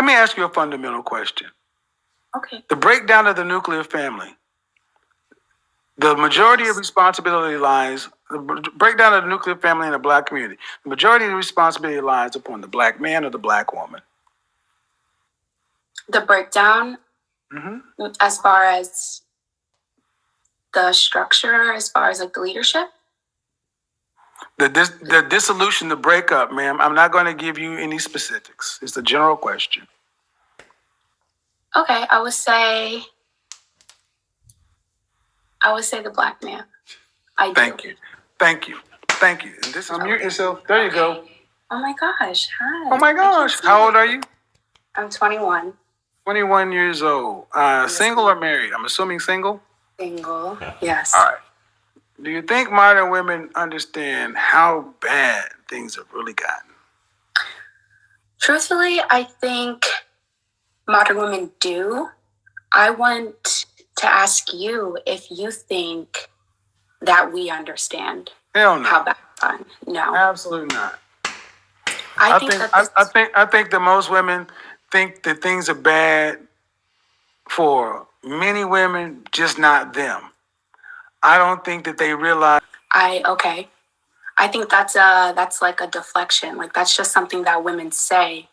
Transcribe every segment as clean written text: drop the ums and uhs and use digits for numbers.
Let me ask you a fundamental question. Okay. The breakdown of the nuclear family. The majority of responsibility lies, the breakdown of the nuclear family in the black community. The majority of the responsibility lies upon the black man or the black woman. The breakdown, as far as the structure, as far as like the leadership? The dissolution, the breakup, ma'am. I'm not going to give you any specifics. It's a general question. Okay, I would say the black man. Thank you. And this is mute yourself. There you go. Oh my gosh. Hi. Oh my gosh. How old are you? I'm 21. 21 years old. Single or married? I'm assuming single? Single, yes. All right. Do you think modern women understand how bad things have really gotten? Truthfully, I think modern women do. I want to ask you if you think that we understand. Hell no. How bad it's gotten. No. Absolutely not. I think that most women think that things are bad for many women, just not them. I don't think that they realize. I think that's like a deflection. Like that's just something that women say.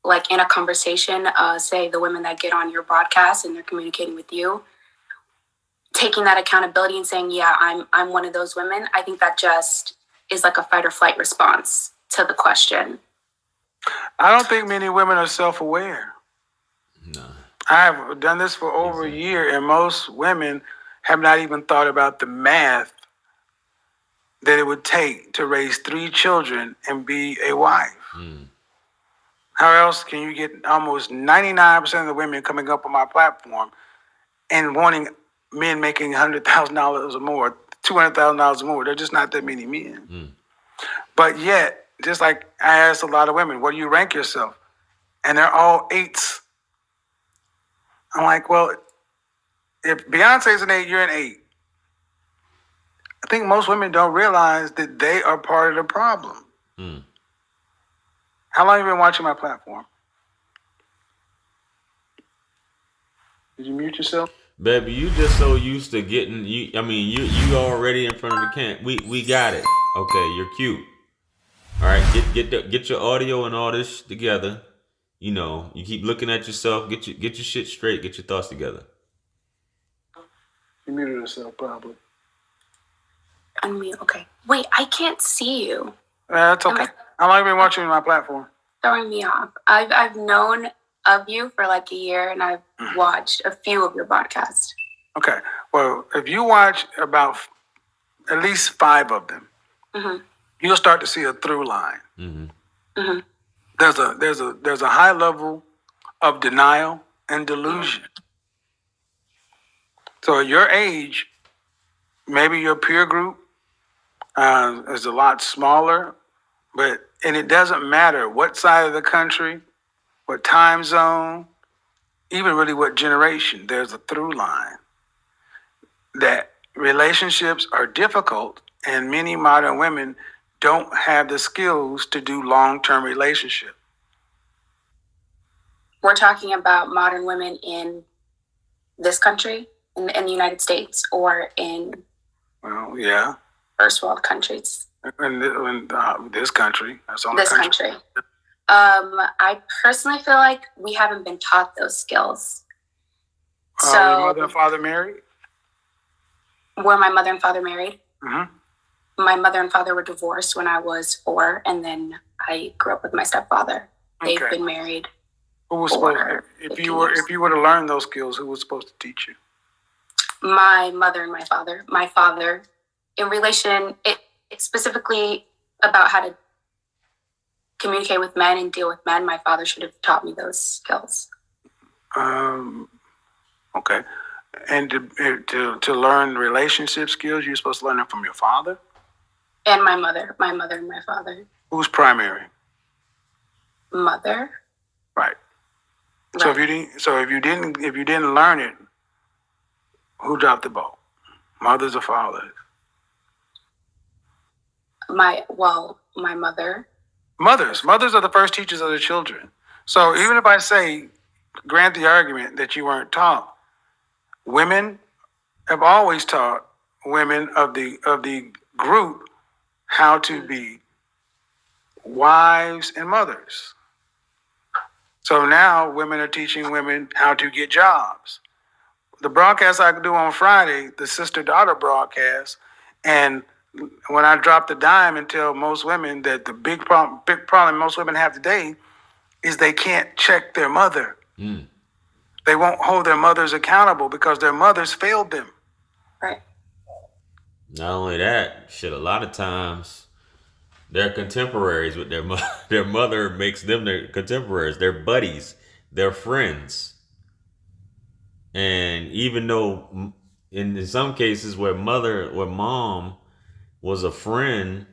Like in a conversation, say the women that get on your broadcast and they're communicating with you, taking that accountability and saying, yeah, I'm one of those women. I think that just is like a fight or flight response to the question. I don't think many women are self-aware. No. I've done this for over a year, and most women have not even thought about the math that it would take to raise 3 children and be a wife. How else can you get almost 99% of the women coming up on my platform and wanting men making $100,000 or more, $200,000 or more? There are just not that many men. But yet, just like I asked a lot of women, what do you rank yourself? And they're all 8s. I'm like, well, if Beyonce's an 8, you're an 8. I think most women don't realize that they are part of the problem. How long have you been watching my platform? Did you mute yourself? Baby, you just so used to getting you already in front of the camp. We got it. Okay, you're cute. All right, get your audio and all this together. You know, you keep looking at yourself. Get your shit straight. Get your thoughts together. You muted yourself, probably. Unmute. Okay. Wait, I can't see you. That's okay. How long have you been watching my platform? Throwing me off. I've known of you for like a year, and I've watched a few of your podcasts. Okay. Well, if you watch about at least 5 of them, you'll start to see a through line. There's a high level of denial and delusion. So at your age, maybe your peer group is a lot smaller, and it doesn't matter what side of the country, what time zone, even really what generation. There's a through line that relationships are difficult, and many modern women don't have the skills to do long-term relationship. We're talking about modern women in this country, in the United States, or in first world countries. In this country. That's on this the country. I personally feel like we haven't been taught those skills. So, your mother and father married? Were my mother and father married? My mother and father were divorced when I was 4, and then I grew up with my stepfather. They've been married. Who was if you were to learn those skills, who was supposed to teach you? My mother and my father. My father, in relation, it's specifically about how to communicate with men and deal with men. My father should have taught me those skills. Okay. And to learn relationship skills, you're supposed to learn them from your father? And my mother and my father. Who's primary? Mother. Right. So if you didn't learn it, who dropped the ball? Mothers or fathers? My mother. Mothers are the first teachers of their children. So even if I say, grant the argument that you weren't taught, women have always taught women of the group how to be wives and mothers. So now women are teaching women how to get jobs. The broadcast I do on Friday, the sister-daughter broadcast, and when I drop the dime and tell most women that the big problem most women have today is they can't check their mother. They won't hold their mothers accountable because their mothers failed them. Right. Not only that, shit, a lot of times they're contemporaries with their mother. Their mother makes them their contemporaries, their buddies, their friends. And even though in some cases where mom was a friend,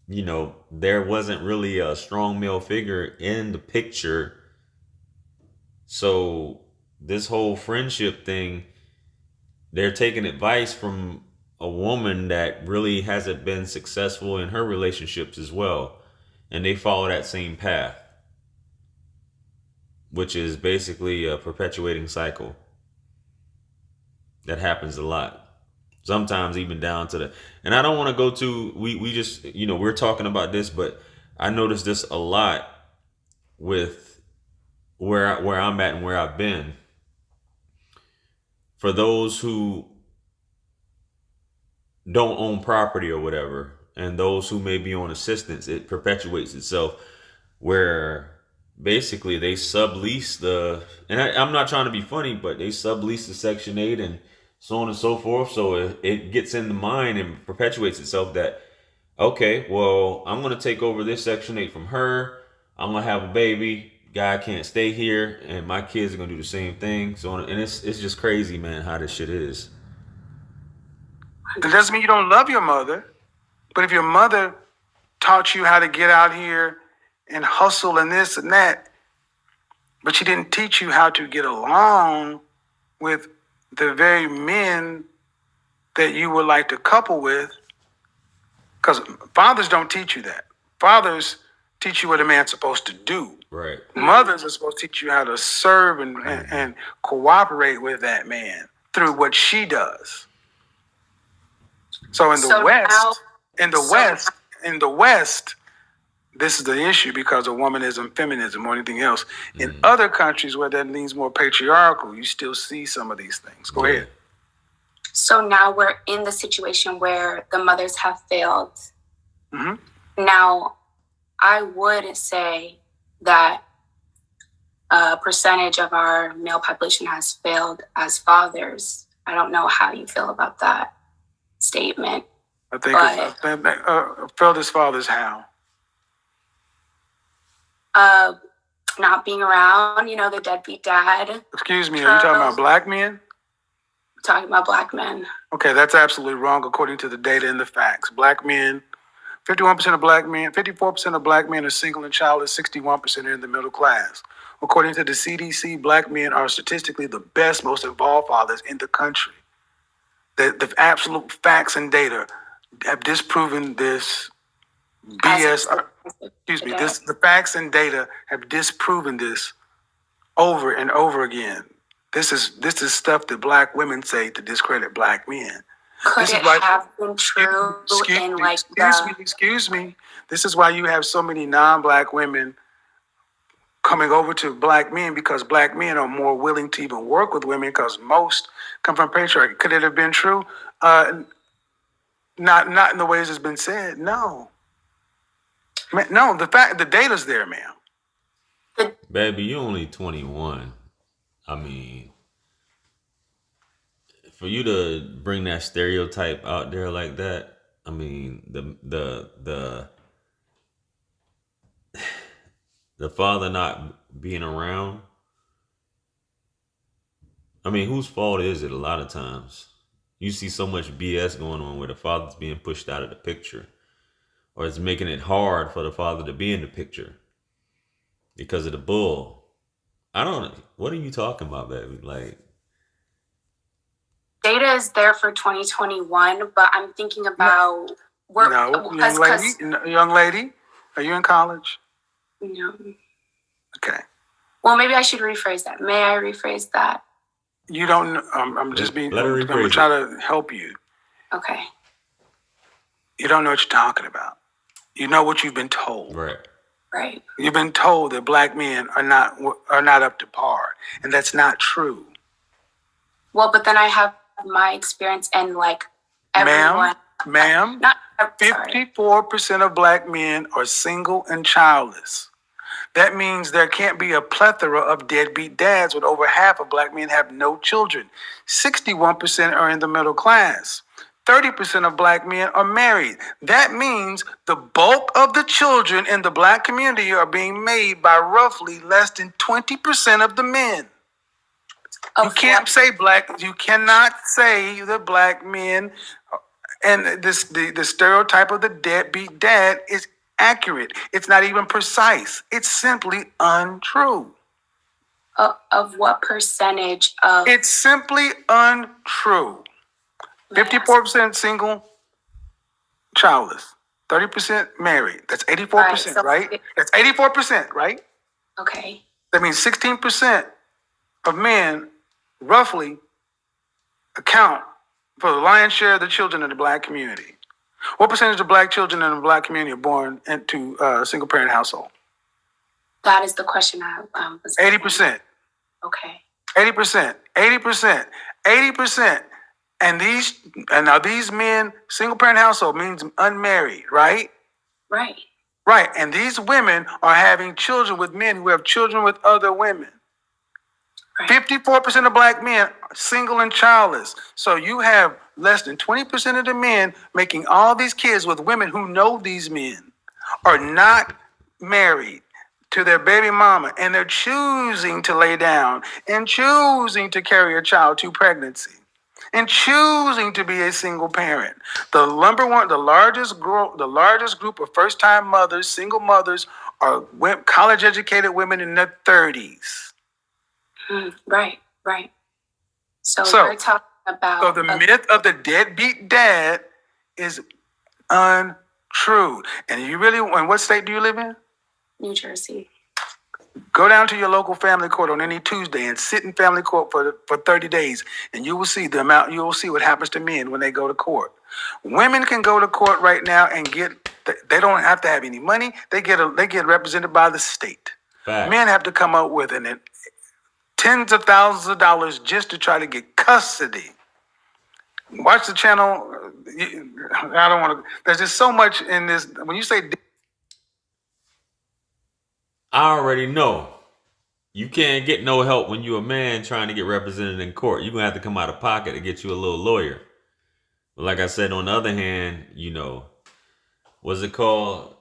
you know, there wasn't really a strong male figure in the picture. So this whole friendship thing, they're taking advice from a woman that really hasn't been successful in her relationships as well. And they follow that same path, which is basically a perpetuating cycle that happens a lot. Sometimes even down to and I don't want to go to, we just, you know, we're talking about this, but I noticed this a lot with where I'm at and where I've been. For those who don't own property or whatever, and those who may be on assistance, it perpetuates itself where basically they sublease and I'm not trying to be funny, but they sublease the Section 8 and so on and so forth. So it gets in the mind and perpetuates itself that, okay, well, I'm going to take over this Section 8 from her. I'm going to have a baby. Guy can't stay here. And my kids are going to do the same thing. So, and it's just crazy, man, how this shit is. It doesn't mean you don't love your mother. But if your mother taught you how to get out here and hustle and this and that, but she didn't teach you how to get along with the very men that you would like to couple with, because fathers don't teach you that. Fathers teach you what a man's supposed to do. Right. Mothers are supposed to teach you how to serve and cooperate with that man through what she does. So in the West, this is the issue because of womanism, feminism, or anything else. In other countries where that leans more patriarchal, you still see some of these things. Go ahead. So now we're in the situation where the mothers have failed. Mm-hmm. Now, I would say that a percentage of our male population has failed as fathers. I don't know how you feel about that statement. I think failed as fathers how? Not being around, you know, the deadbeat dad. Excuse me, are you talking about black men? Talking about black men. Okay, that's absolutely wrong according to the data and the facts. Black men, 51% of black men, 54% of black men are single and childless, 61% are in the middle class. According to the CDC, black men are statistically the best, most involved fathers in the country. The absolute facts and data have disproven this BS. The facts and data have disproven this over and over again. This is stuff that black women say to discredit black men. Could it have been true in like Excuse me. This is why you have so many non-black women coming over to black men, because black men are more willing to even work with women because most come from patriarchy. Could it have been true? Not in the ways it's been said. No. No, the data's there, ma'am. Baby, you only 21. I mean, for you to bring that stereotype out there like that, I mean, the father not being around. I mean, whose fault is it? A lot of times you see so much BS going on where the father's being pushed out of the picture, or it's making it hard for the father to be in the picture because of the bull. What are you talking about, baby? Like, data is there for 2021, but I'm thinking about young lady, are you in college? No. Okay. Well, maybe I should rephrase that. May I rephrase that? You don't. I'm just being. Let her I'm rephrase trying to help you. Okay. You don't know what you're talking about. You know what you've been told. Right. Right. You've been told that black men are not up to par, and that's not true. Well, but then I have my experience and like everyone. Ma'am, Not 54% of black men are single and childless. That means there can't be a plethora of deadbeat dads, with over half of black men have no children. 61% are in the middle class. 30% of black men are married. That means the bulk of the children in the black community are being made by roughly less than 20% of the men. You can't say you cannot say that black men and the stereotype of the deadbeat dad is accurate. It's not even precise. It's simply untrue. Of what percentage of? It's simply untrue. 54% single, childless. 30% married. That's 84%, right? That's 84%, right? Okay. That means 16% of men roughly account for the lion's share of the children in the black community. What percentage of black children in the black community are born into a single parent household? That is the question I was. 80%. Okay. 80%. 80%. 80%. And now these men, single parent household means unmarried, right? Right. Right. And these women are having children with men who have children with other women. Right. 54% of black men are single and childless. So you have less than 20% of the men making all these kids with women who know these men are not married to their baby mama, and they're choosing to lay down and choosing to carry a child to pregnancy and choosing to be a single parent. The largest group of first-time mothers, single mothers, are college-educated women in their 30s. Right. So we're talking about. So the myth of the deadbeat dad is untrue. And what state do you live in? New Jersey. Go down to your local family court on any Tuesday and sit in family court for 30 days, and you will see you will see what happens to men when they go to court. Women can go to court right now and they don't have to have any money. They get represented by the state. Fact. Men have to come up with tens of thousands of dollars just to try to get custody. Watch the channel. I don't want to. There's just so much in this. When you say, I already know you can't get no help when you're a man trying to get represented in court. You're gonna have to come out of pocket to get you a little lawyer. But like I said, on the other hand, what's it called?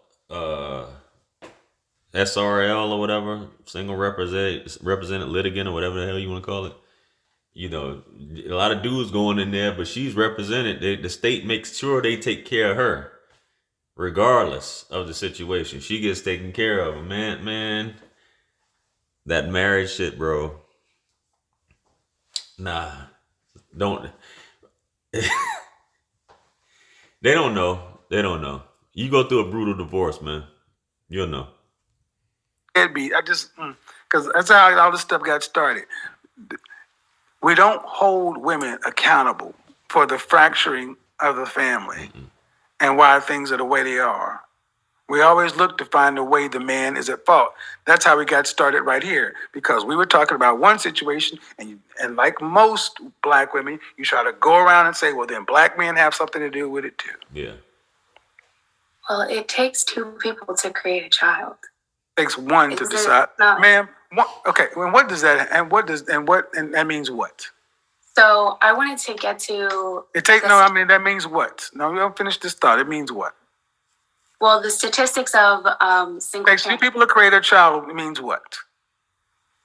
SRL or whatever, single represented litigant or whatever the hell you want to call it. A lot of dudes going in there, but she's represented. The state makes sure they take care of her, regardless of the situation. She gets taken care of. Man, that marriage shit, bro. Nah, don't. They don't know. You go through a brutal divorce, man. You'll know. because that's how all this stuff got started. We don't hold women accountable for the fracturing of the family and why things are the way they are. We always look to find a way the man is at fault. That's how we got started right here, because we were talking about one situation, and like most black women, you try to go around and say, well, then black men have something to do with it too. Yeah. Well, it takes two people to create a child. It takes one to decide. Ma'am, okay, well, what does that, and that means what? So I wanted to get to... that means what? No, we don't finish this thought. It means what? Well, the statistics of single... Takes two people to create a child means what?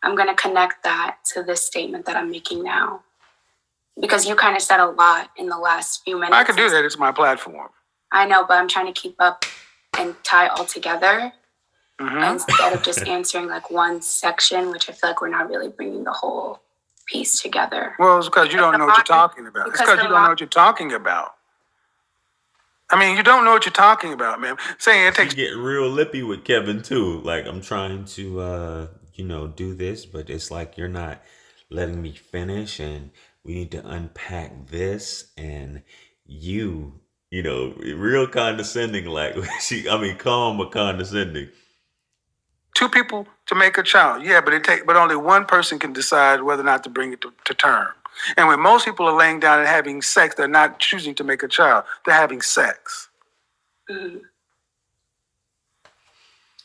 I'm going to connect that to this statement that I'm making now, because you kind of said a lot in the last few minutes. I can do that. It's my platform. I know, but I'm trying to keep up and tie all together instead of just answering like one section, which I feel like we're not really bringing the whole piece together. Well, it's because you don't know what you're talking about. It's because you don't know what you're talking about. I mean, you don't know what you're talking about, man. Saying it takes... You get real lippy with Kevin too. Like, I'm trying to do this, but it's like you're not letting me finish, and we need to unpack this, and real condescending, like calm but condescending. Two people to make a child. Yeah, but only one person can decide whether or not to bring it to term. And when most people are laying down and having sex, they're not choosing to make a child. They're having sex. Mm-hmm.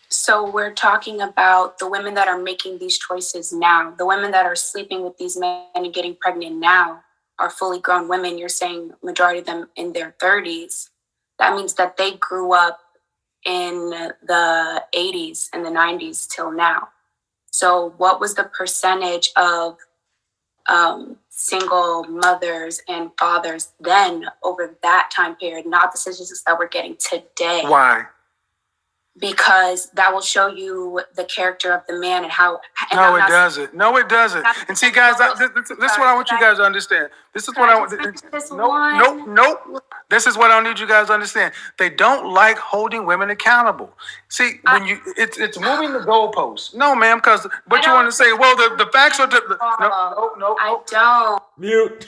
So we're talking about the women that are making these choices now. The women that are sleeping with these men and getting pregnant now are fully grown women. You're saying majority of them in their 30s. That means that they grew up in the 80s and the 90s till now. So what was the percentage of single mothers and fathers then over that time period, not the statistics that we're getting today? Why? Because that will show you the character of the man and how. And no, it doesn't. No, it doesn't. And see, guys, this is what I want you guys to understand. This is what I want. Nope. This is what I need you guys to understand. They don't like holding women accountable. See, when it's moving the goalposts. No, ma'am, because what you want to say? Well, the facts are. No. I don't. Mute.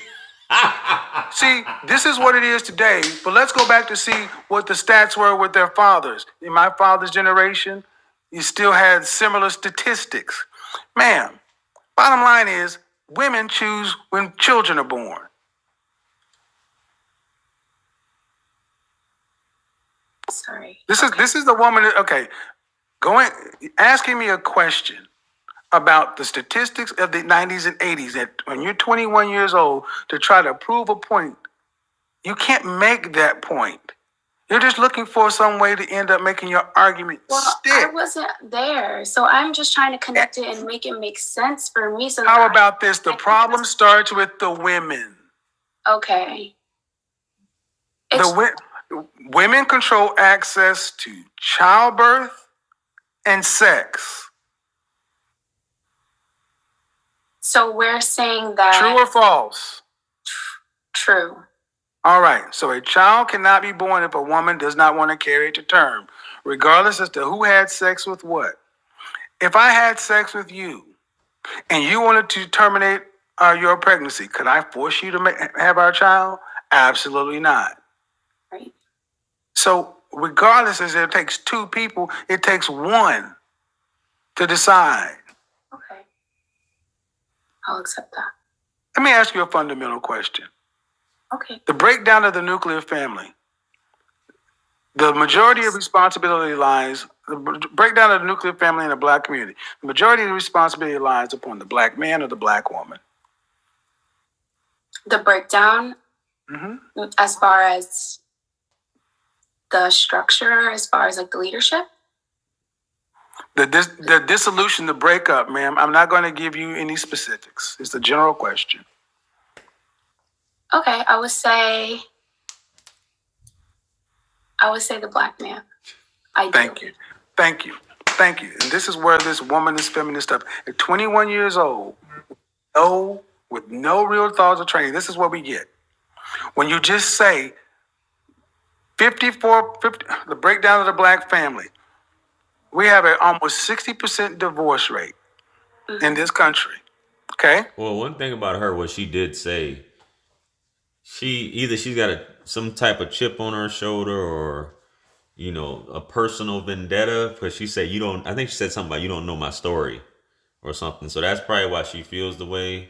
See, this is what it is today. But let's go back to see what the stats were with their fathers. In my father's generation, you still had similar statistics. Ma'am, bottom line is women choose when children are born. Sorry. This is the woman. Okay, asking me a question about the statistics of the 90s and 80s, that when you're 21 years old to try to prove a point, you can't make that point. You're just looking for some way to end up making your argument stick. I wasn't there, so I'm just trying to connect it and make it make sense for me. So how about this? The problem starts with the women. Okay. Women control access to childbirth and sex. So we're saying that... True or false? True. All right. So a child cannot be born if a woman does not want to carry it to term, regardless as to who had sex with what. If I had sex with you and you wanted to terminate your pregnancy, could I force you to have our child? Absolutely not. Right. So regardless, as it takes two people, it takes one to decide. Okay. I'll accept that. Let me ask you a fundamental question. Okay. The breakdown of the nuclear family. The majority of responsibility lies, the breakdown of the nuclear family in the black community. The majority of the responsibility lies upon the black man or the black woman. The breakdown, as far as the structure, as far as like the leadership? The dissolution, the breakup, ma'am, I'm not going to give you any specifics. It's a general question. Okay, I would say the black man. Thank you. And this is where this woman, this feminist stuff, at 21 years old, with no real thoughts or training, this is what we get. When you just say 50, the breakdown of the black family, we have an almost 60% divorce rate in this country. Okay? Well, one thing about her, what she did say, she's got some type of chip on her shoulder, or a personal vendetta, because she said I think she said something about you don't know my story or something. So that's probably why she feels the way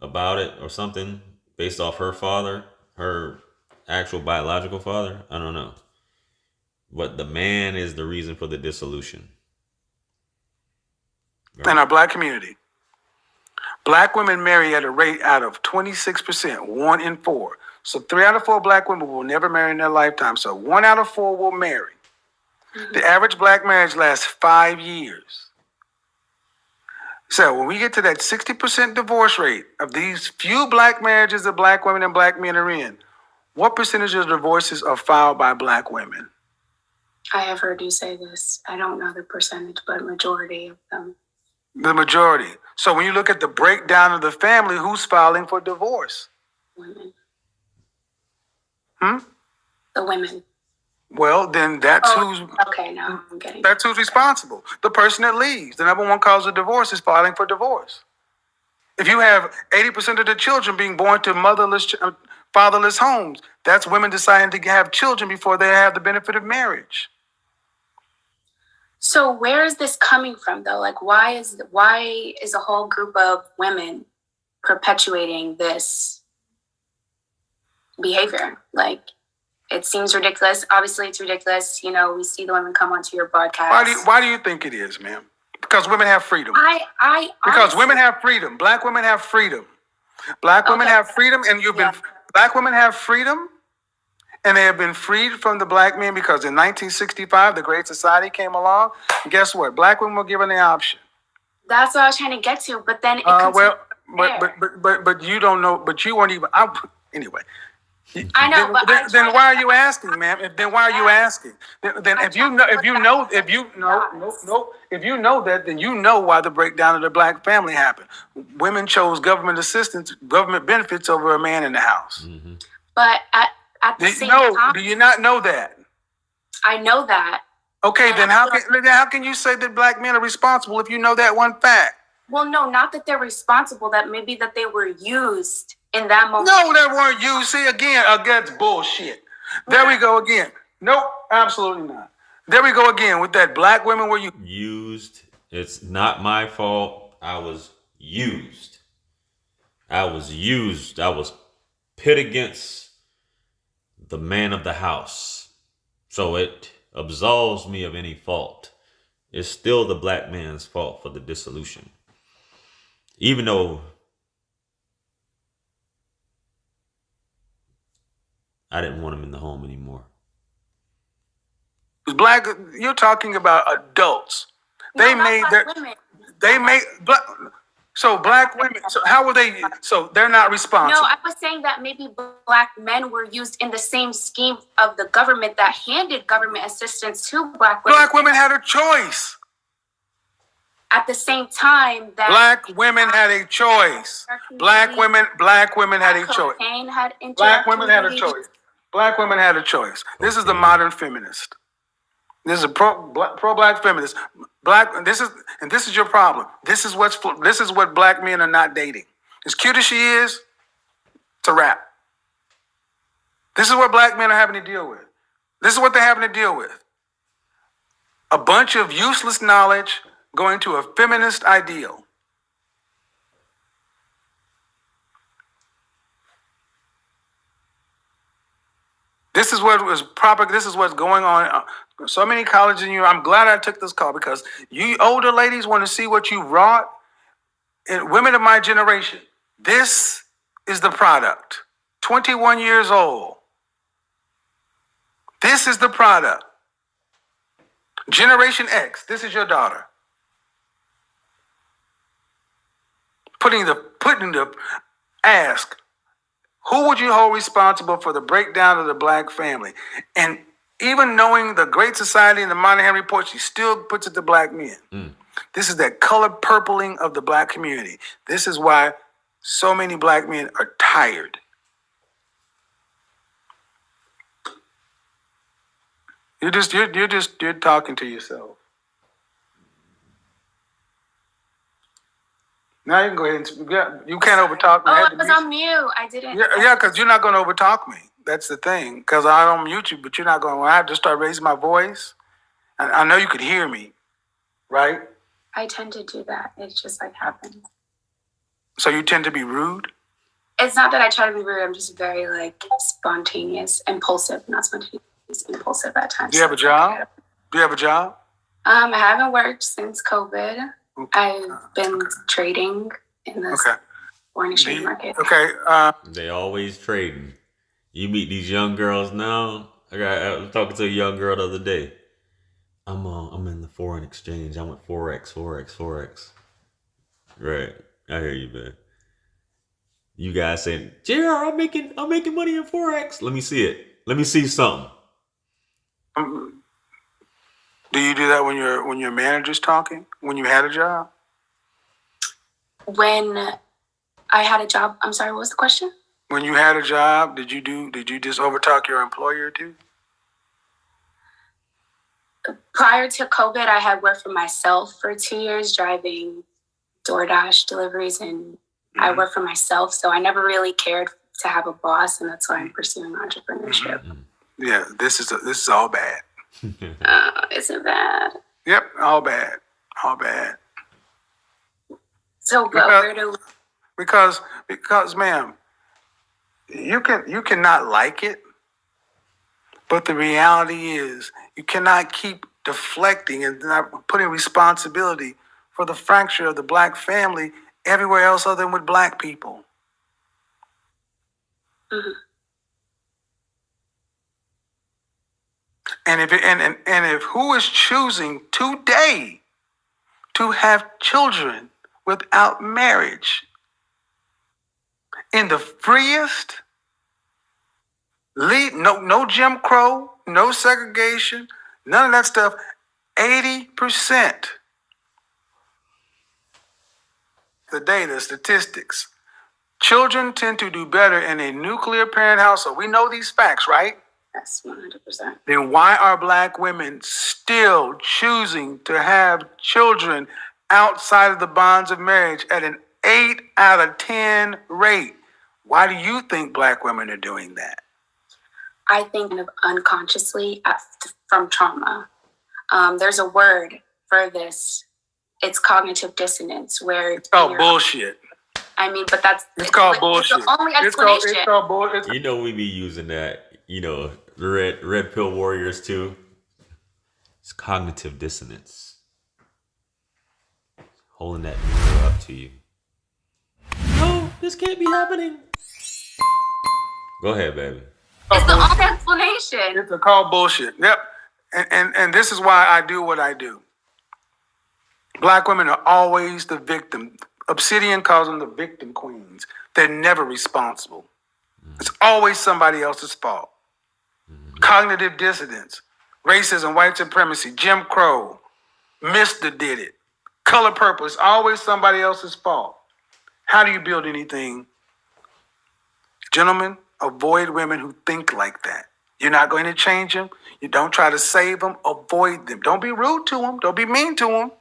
about it or something, based off her father, her actual biological father. I don't know. But the man is the reason for the dissolution. Right. In our black community, black women marry at a rate out of 26%, 1 in 4. So 3 out of 4 black women will never marry in their lifetime. So 1 out of 4 will marry. The average black marriage lasts 5 years. So when we get to that 60% divorce rate of these few black marriages that black women and black men are in, what percentage of divorces are filed by black women? I have heard you say this. I don't know the percentage, but majority of them. The majority. So when you look at the breakdown of the family, who's filing for divorce? Women. The women. Well, then that's who's okay. Now I'm getting. That's who's responsible. The person that leaves. The number one cause of divorce is filing for divorce. If you have 80% of the children being born to fatherless homes, that's women deciding to have children before they have the benefit of marriage. So where is this coming from, though? Like, why is a whole group of women perpetuating this behavior? Like, it seems ridiculous. Obviously, it's ridiculous. You know, we see the women come onto your broadcast. Why do you think it is, ma'am? Because women have freedom. Because women have freedom. Black women have freedom. Black women have freedom, and Black women have freedom, and they have been freed from the black men because in 1965, the Great Society came along. And guess what? Black women were given the option. That's what I was trying to get to, but then it but you don't know. But you weren't even. Anyway. I know, then why are you asking, ma'am? Then why are you asking? Then if you know that, then you know why the breakdown of the black family happened. Women chose government assistance, government benefits over a man in the house. Mm-hmm. But at the same time, do you not know that? I know that. Okay, then how can you say that black men are responsible if you know that one fact? Well, no, not that they're responsible. That maybe that they were used in that moment. No, they weren't used. See, again, that's bullshit. There we go again. Nope, absolutely not. There we go again with that black women were used. It's not my fault. I was used. I was pit against the man of the house. So it absolves me of any fault. It's still the black man's fault for the dissolution. Even though I didn't want him in the home anymore. Black, you're talking about adults. Black women. So black women. So how were they? So they're not responsible. No, I was saying that maybe black men were used in the same scheme of the government that handed government assistance to black women. Black women had a choice. At the same time that black women had a choice. Black women had a choice. Black women had a choice. Black women had a choice. This is the modern feminist. This is a pro-black feminist. This is your problem. This is what black men are not dating. As cute as she is, it's a wrap. This is what black men are having to deal with. This is what they're having to deal with. A bunch of useless knowledge going to a feminist ideal. This is what was proper. This is what's going on. So many colleges in I'm glad I took this call because you older ladies want to see what you wrought. And women of my generation, this is the product. 21 years old. This is the product. Generation X, this is your daughter. Putting the ask, who would you hold responsible for the breakdown of the black family? And even knowing the Great Society and the Moynihan Report, she still puts it to black men. This is that color purpling of the black community. This is why so many black men are tired. You're talking to yourself. Now you can go ahead and you can't overtalk me. Oh, I was on mute. I didn't. Yeah, because you're not going to overtalk me. That's the thing. Because I don't mute you, but you're not going to. When I have to start raising my voice, I know you could hear me, right? I tend to do that. It just like happens. So you tend to be rude? It's not that I try to be rude. I'm just very like spontaneous, impulsive, not spontaneous, impulsive at times. Do you have a job? I haven't worked since COVID. I've been trading in the foreign exchange market. Okay. They always trading. You meet these young girls now. I was talking to a young girl the other day. I'm in the foreign exchange. I went Forex. Right. I hear you, man. You guys saying, JR, I'm making money in Forex. Let me see it. Let me see something. Do you do that when your manager's talking? When you had a job? When I had a job, I'm sorry, what was the question? When you had a job, did you just overtalk your employer too? Prior to COVID, I had worked for myself for 2 years, driving DoorDash deliveries, and I worked for myself. So I never really cared to have a boss, and that's why I'm pursuing entrepreneurship. Yeah, this is all bad. Is it bad? Yep, all bad. All bad. So, but where do... Because, ma'am, you cannot like it, but the reality is you cannot keep deflecting and not putting responsibility for the fracture of the black family everywhere else other than with black people. Mm-hmm. And if who is choosing today to have children without marriage in the freest, no Jim Crow, no segregation, none of that stuff, 80%. The data, statistics. Children tend to do better in a nuclear parent household. We know these facts, right? Yes, 100%. Then why are black women still choosing to have children outside of the bonds of marriage at an 8 out of 10 rate? Why do you think black women are doing that? I think unconsciously from trauma. There's a word for this. It's cognitive dissonance, where it's called bullshit. I mean, but it's called bullshit. It's the only explanation. It's called bullshit. You know we be using that. You know, red pill warriors too. It's cognitive dissonance. Holding that mirror up to you. No, this can't be happening. Go ahead, baby. It's the only explanation. It's called bullshit. Yep. And this is why I do what I do. Black women are always the victim. Obsidian calls them the victim queens. They're never responsible. It's always somebody else's fault. Cognitive dissonance, racism, white supremacy, Jim Crow, Mr. did it. Color purple, it's always somebody else's fault. How do you build anything? Gentlemen, avoid women who think like that. You're not going to change them. You don't try to save them. Avoid them. Don't be rude to them. Don't be mean to them.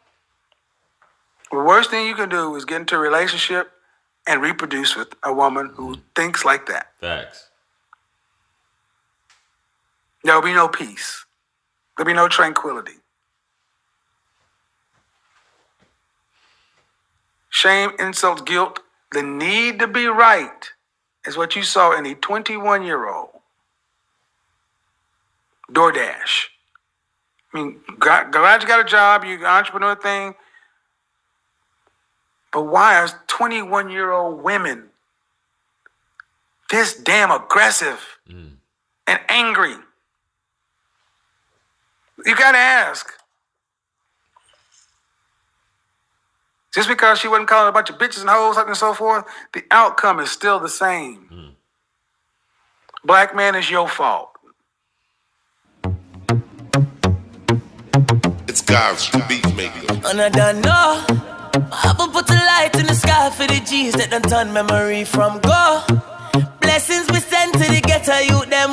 The worst thing you can do is get into a relationship and reproduce with a woman who thinks like that. Facts. There'll be no peace. There'll be no tranquility. Shame, insults, guilt, the need to be right is what you saw in a 21-year-old. DoorDash. I mean, glad you got a job, you entrepreneur thing. But why are 21-year-old women this damn aggressive and angry? You got to ask. Just because she wasn't calling a bunch of bitches and hoes and so forth, the outcome is still the same. Black man, is your fault. It's God's beat maker. And I don't know. I haven't put a light in the sky for the G's that done turn memory from go. Blessings we send to the ghetto youth them.